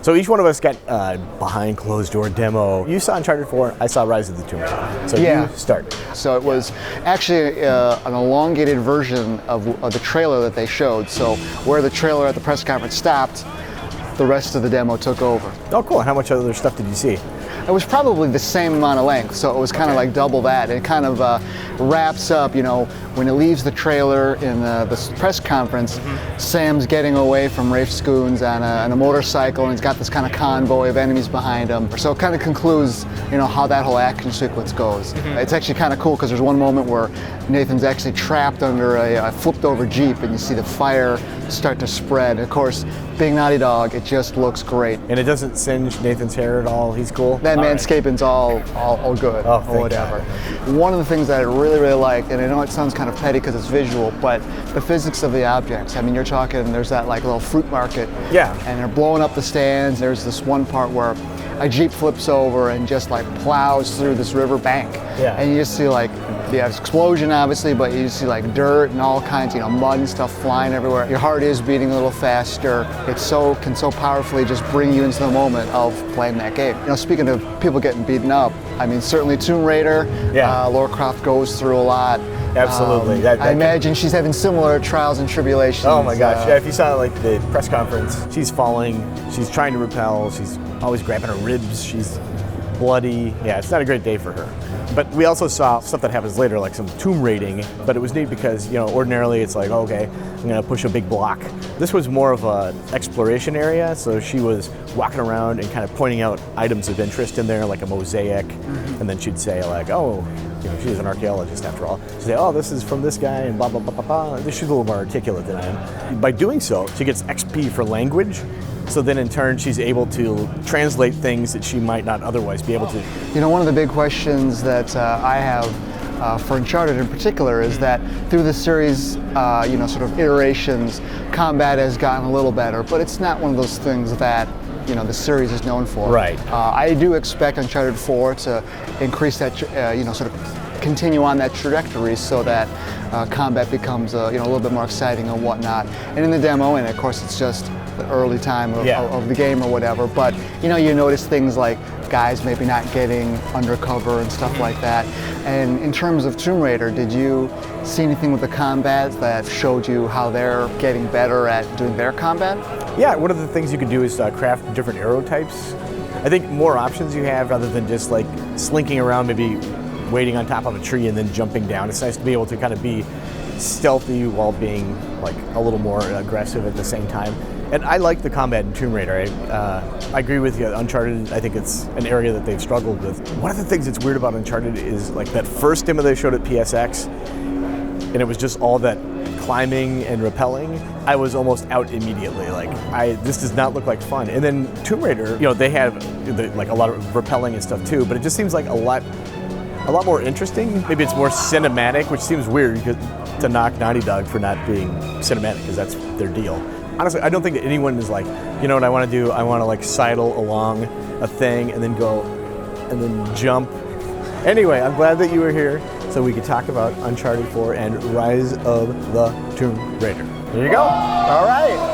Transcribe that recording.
So each one of us got behind closed door demo. You saw Uncharted 4, I saw Rise of the Tomb Raider. So you start. So it was actually an elongated version of the trailer that they showed. So where the trailer at the press conference stopped, the rest of the demo took over. Oh, cool. How much other stuff did you see? It was probably the same amount of length, so it was kind of like double that. It kind of wraps up, you know, when it leaves the trailer in the press conference, Sam's getting away from Rafe Scoons on a motorcycle, and he's got this kind of convoy of enemies behind him. So it kind of concludes, you know, how that whole action sequence goes. It's actually kind of cool because there's one moment where Nathan's actually trapped under a flipped over Jeep, and you see the fire start to spread. Of course, being Naughty Dog, it just looks great. And it doesn't singe Nathan's hair at all? He's cool? That manscaping's all good, or whatever. God. One of the things that I really, really liked, and I know it sounds kind of petty because it's visual, but the physics of the objects. I mean, you're talking, there's that like little fruit market, and they're blowing up the stands. There's this one part where a Jeep flips over and just like plows through this river bank. And you just see like, there's explosion obviously, but you see like dirt and all kinds, you know, mud and stuff flying everywhere. Your heart is beating a little faster. It can so powerfully just bring you into the moment of playing that game. You know, speaking of people getting beaten up, I mean, certainly Tomb Raider, Lara Croft goes through a lot. Absolutely. I imagine she's having similar trials and tribulations. Oh my gosh, if you saw like the press conference, she's falling, she's trying to repel, she's always grabbing her ribs, she's bloody. Yeah, it's not a great day for her. But we also saw stuff that happens later, like some tomb raiding, but it was neat because, you know, ordinarily it's like, okay, I'm gonna push a big block. This was more of an exploration area, so she was walking around and kind of pointing out items of interest in there, like a mosaic, and then she'd say like, oh, you know, she's an archaeologist after all. She'd say, oh, this is from this guy, and blah, blah, blah, blah, blah. She's a little more articulate than I am. By doing so, she gets XP for language, so then in turn she's able to translate things that she might not otherwise be able to. You know, one of the big questions that I have for Uncharted in particular is that through the series, you know, sort of iterations, combat has gotten a little better, but it's not one of those things that, you know, the series is known for. Right. I do expect Uncharted 4 to increase that, you know, sort of continue on that trajectory so that combat becomes, you know, a little bit more exciting and whatnot. And in the demo, and of course it's just the early time of the game or whatever, but you know, you notice things like guys maybe not getting undercover and stuff like that. And in terms of Tomb Raider, did you see anything with the combat that showed you how they're getting better at doing their combat? Yeah, one of the things you could do is craft different arrow types. I think more options you have rather than just like slinking around, maybe waiting on top of a tree and then jumping down. It's nice to be able to kind of be stealthy while being like a little more aggressive at the same time. And I like the combat in Tomb Raider. I agree with you. Uncharted, I think it's an area that they've struggled with. One of the things that's weird about Uncharted is like that first demo they showed at PSX, and it was just all that climbing and rappelling. I was almost out immediately. Like, this does not look like fun. And then Tomb Raider, you know, they have like a lot of rappelling and stuff too, but it just seems like a lot more interesting. Maybe it's more cinematic, which seems weird to knock Naughty Dog for not being cinematic, because that's their deal. Honestly, I don't think that anyone is like, you know what I want to do? I want to like sidle along a thing and then go and then jump. Anyway, I'm glad that you were here so we could talk about Uncharted 4 and Rise of the Tomb Raider. There you go. All right.